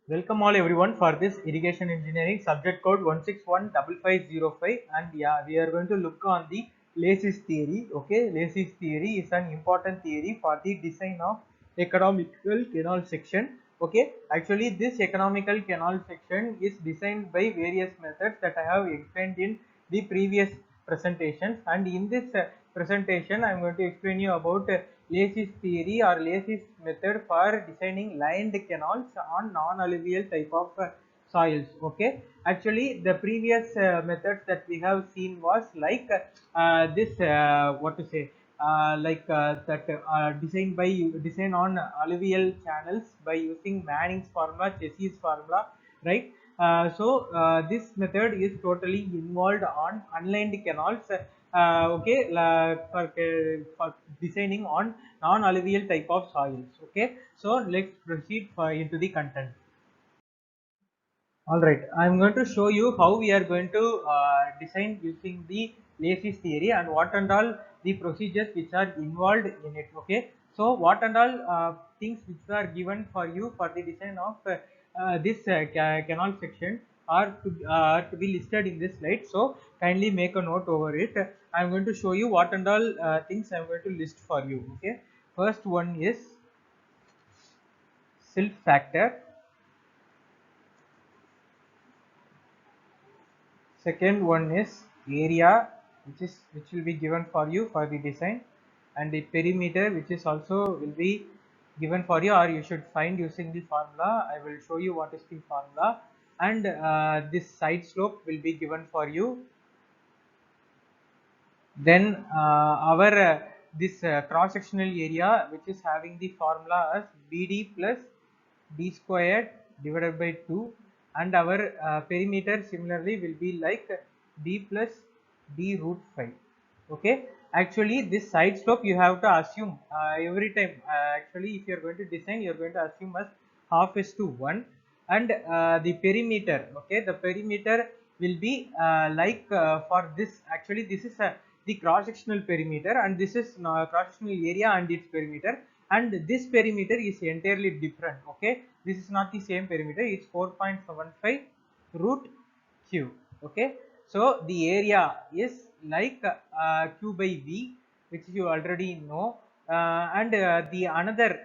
Welcome all everyone for this irrigation engineering subject code 1615505, and yeah, we are going to look on the Lacy's theory. Okay, Lacy's theory is an important theory for the design of economical canal section. Okay, actually this economical canal section is designed by various methods that I have explained in the previous presentations, and in this presentation I am going to explain you about Lacy's theory or Lacy's method for designing lined canals on non-alluvial type of soils. Okay, actually the previous methods that we have seen was like this what to say that design on alluvial channels by using Manning's formula, Chessie's formula, right? This method is totally involved on unlined canals. Okay, for designing on non-alluvial type of soils. Okay, so let's proceed into the content. All right, I'm going to show you how we are going to design using the Lacy's theory and what and all the procedures which are involved in it. Okay, so what and all things which are given for you for the design of this canal section are to be listed in this slide. So kindly make a note over it. I'm going to show you what and all things I'm going to list for you. Okay, first one is silt factor. Second one is area, which will be given for you for the design, and the perimeter, which is also will be given for you, or you should find using the formula. I will show you what is the formula, and this side slope will be given for you. Then our this cross sectional area, which is having the formula as BD plus D squared divided by 2, and our perimeter similarly will be like D plus D root 5. Okay, actually this side slope you have to assume every time. Actually, if you are going to design, you are going to assume as half is to 1, and the perimeter. Okay, the perimeter will be for this. Actually, this is the cross sectional perimeter, and this is cross sectional area and its perimeter, and this perimeter is entirely different. Okay, this is not the same perimeter. It's 4.75 root q. Okay, so the area is like q by v, which you already know. And the another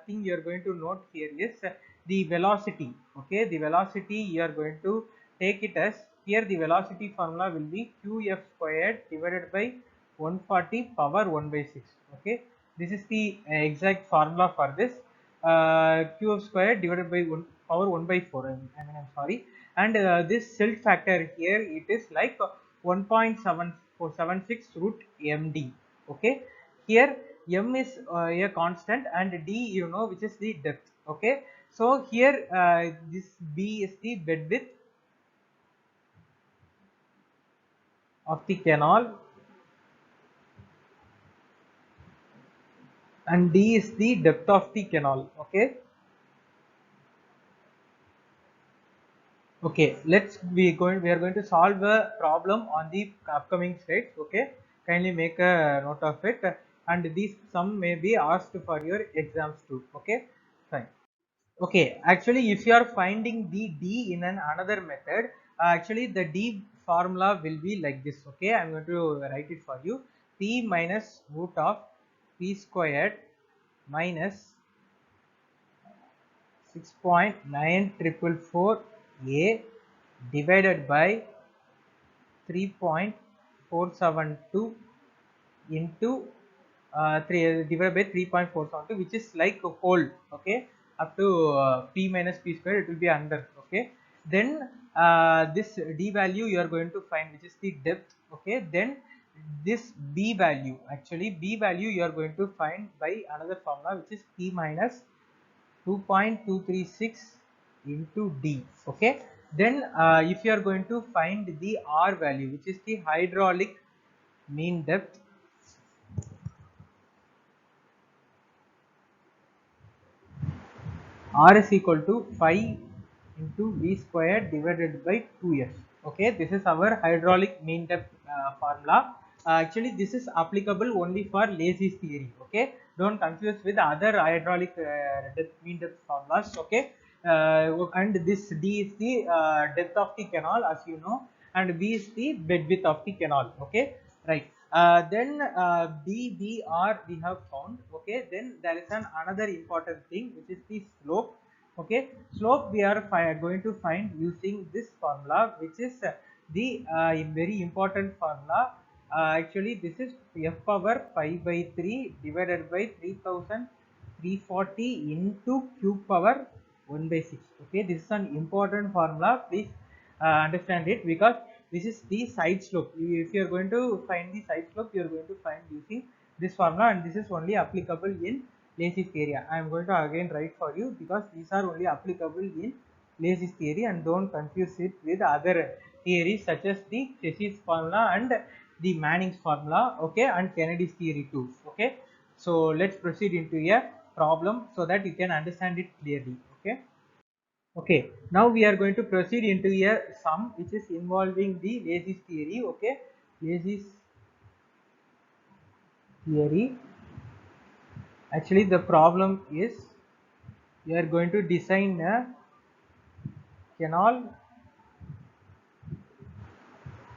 thing you are going to note here is the velocity. Okay, the velocity you are going to take it as, here the velocity formula will be qf squared divided by 140 power 1 by 6. Okay, this is the exact formula for this, qf squared divided by 1 power 1 by 4. I'm sorry, and this silt factor here, it is like 1.7476 root md. Okay, here m is a constant, and d, you know, which is the depth. Okay, so here this b is the bed width of the canal, and d is the depth of the canal. Okay, okay, we are going to solve a problem on the upcoming slides. Okay, kindly make a note of it, and these some may be asked for your exams too. Okay, fine. Okay, actually if you are finding the d in another method, actually the d formula will be like this. Okay, I'm going to write it for you. P minus root of p squared minus 6.9444 a divided by 3.472 into 3 divided by 3.472, which is like a whole. Okay, up to p minus p square, it will be under. Okay, then this d value you are going to find, which is the depth. Okay, then this b value, actually b value you are going to find by another formula, which is p minus 2.236 into d. Okay, then if you are going to find the r value, which is the hydraulic mean depth, r is equal to 5 into v squared divided by 2s. Okay, this is our hydraulic mean depth formula. Actually this is applicable only for Lacy's theory. Okay, don't confuse with other hydraulic mean depth formulas. Okay, and this D is the depth of the canal, as you know, and B is the bed width of the canal. Okay, right. Then BBR we have found. Okay, then there is another important thing, which is the slope. Okay, slope we are going to find using this formula, which is the very important formula. Actually, this is f power pi by 3 divided by 3340 into cube power 1 by 6. Okay, this is an important formula. Please understand it, because this is the side slope. If you are going to find the side slope, you are going to find using this formula, and this is only applicable in Lacy's theory. I am going to again write for you, because these are only applicable in Lacy's theory, and don't confuse it with other theories such as the Cauchy's formula and the Manning's formula. Okay, and Kennedy's theory too. Okay, so let's proceed into a problem so that you can understand it clearly. Okay. Okay, now we are going to proceed into a sum which is involving the Lacy's theory. Okay, Lacy's theory. Actually, the problem is we are going to design canal,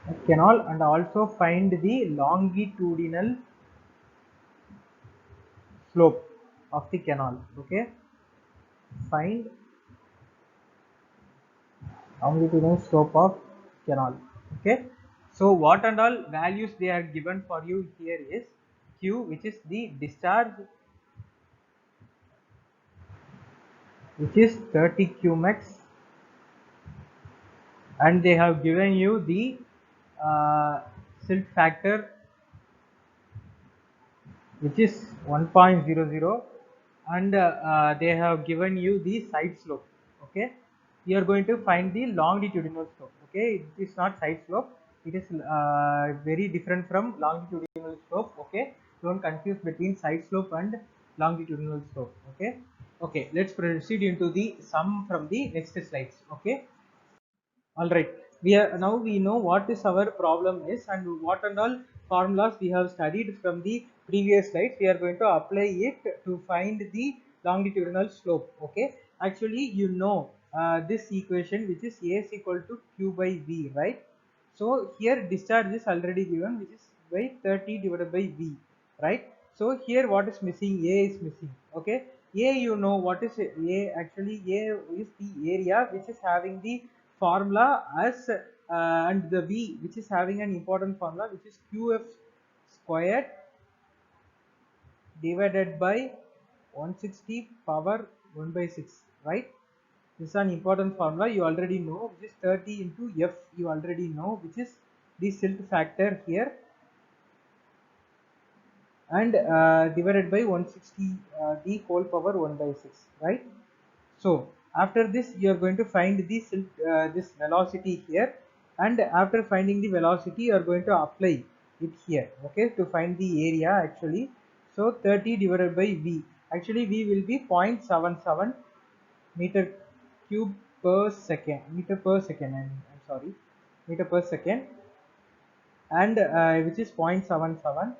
a canal, and also find the longitudinal slope of the canal. Okay, find longitudinal slope of canal. Okay, so what and all values they are given for you here is Q, which is the discharge, which is 30 qmax, and they have given you the silt factor, which is 1.00, and they have given you the side slope. Okay, you are going to find the longitudinal slope. Okay, it is not side slope, it is very different from longitudinal slope. Okay, don't confuse between side slope and longitudinal slope. Okay. Okay, let's proceed into the sum from the next slides. Okay. All right, we know what is our problem is, and what and all formulas we have studied from the previous slides. We are going to apply it to find the longitudinal slope. Okay, actually, you know this equation, which is A is equal to Q by V, right? So here discharge is already given, which is by 30 divided by V, right? So here what is missing? A is missing. Okay, A, you know what is A? Actually, A is the area which is having the formula as and the V, which is having an important formula, which is QF squared divided by 160 power 1 by 6, right? This is an important formula you already know, which is 30 into F, you already know, which is the silt factor here, and divided by 160 the whole power 1 by 6, right? So after this, you are going to find this velocity here, and after finding the velocity, you are going to apply it here. Okay, to find the area actually. So 30 divided by V, actually V will be 0.77 meter cube per second, meter per second, I'm sorry, meter per second, and which is 0.77,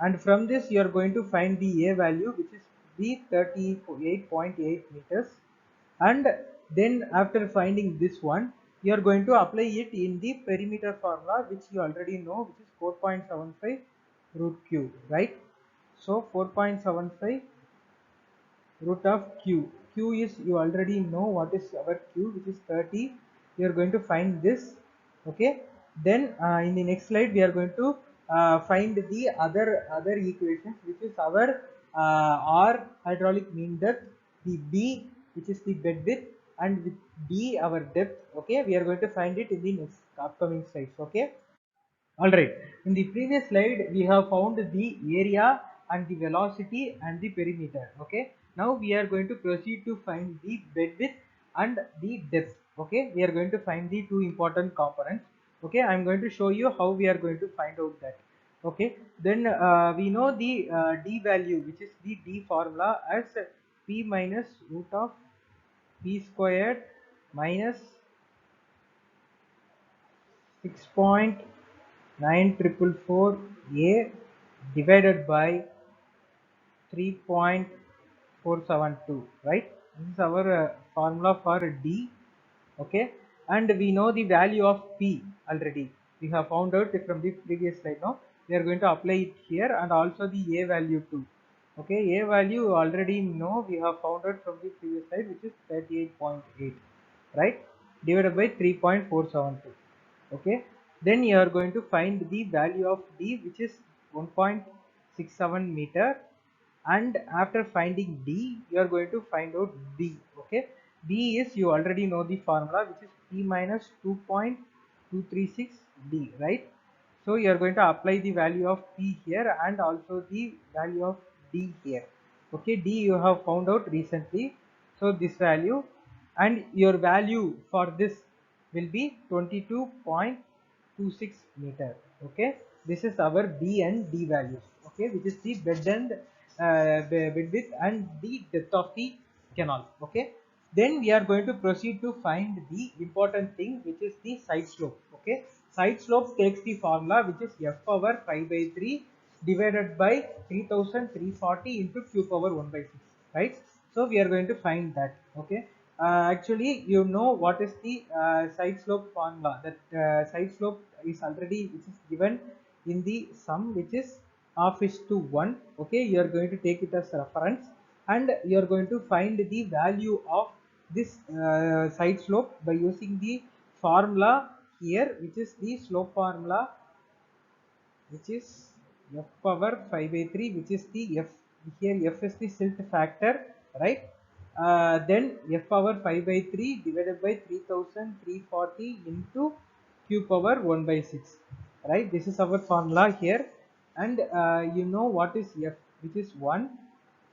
and from this you are going to find the A value, which is the 38.8 meters, and then after finding this one, you are going to apply it in the perimeter formula, which you already know, which is 4.75 root q, right? So 4.75 root of q. Q is, you already know what is our q, which is 30. You are going to find this. Okay, then in the next slide we are going to find the other equations, which is our R, hydraulic mean depth, the B, which is the bed width, and with D, our depth. Okay, we are going to find it in the next upcoming slides. Okay. All right, in the previous slide we have found the area and the velocity and the perimeter. Okay, now we are going to proceed to find the bed width and the depth. Okay, we are going to find the two important components. Okay, I'm going to show you how we are going to find out that. Okay, then we know the D value, which is the D formula, as P minus root of P squared minus 6.9444 A divided by 3.472, right? This is our formula for D. Okay, and we know the value of P already. We have found out from the previous slide. Now we are going to apply it here, and also the A value too. Okay, A value already know, we have found out from the previous slide, which is 38.8, right, divided by 3.472. Okay, then you are going to find the value of D, which is 1.67 meter, and after finding D you are going to find out B. Okay, B is, you already know the formula, which is P minus 2.236 D, right? So you are going to apply the value of P here and also the value of D here. Okay, D you have found out recently, so this value, and your value for this will be 22.26 meter. Okay, this is our B and D values. Okay, which is the bed and bed width and the depth of the canal. Okay, then we are going to proceed to find the important thing, which is the side slope. Okay, side slope takes the formula, which is f power 5 by 3 divided by 3340 into q power 1 by 6, right? So we are going to find that. Okay, actually you know what is the side slope formula. That side slope is already, which is given in the sum, which is half is to 1. Okay, you are going to take it as reference, and you are going to find the value of this side slope by using the formula here, which is the slope formula, which is f power 5 by 3, which is the f, here f is the silt factor, right? Then f power 5 by 3 divided by 3340 into q power 1 by 6, right? This is our formula here, and you know what is f, which is 1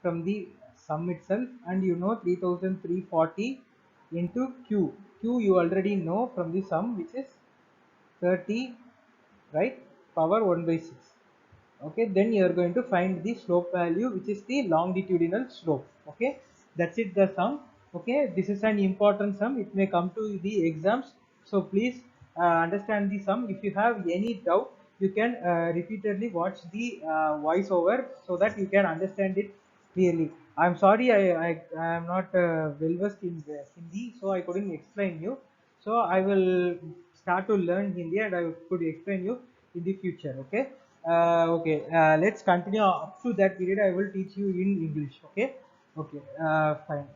from the sum itself, and you know 3340 into q you already know from the sum, which is 30, right, power 1 by 6. Okay, then you are going to find the slope value, which is the longitudinal slope. Okay, that's it, the sum. Okay, this is an important sum, it may come to the exams, so please understand the sum. If you have any doubt, you can repeatedly watch the voiceover, so that you can understand it clearly. I'm sorry, I am not well versed in Hindi, so I couldn't explain you. So I will start to learn Hindi, and I could explain you in the future. Okay, okay, let's continue up to that period. I will teach you in English. Okay, okay, fine.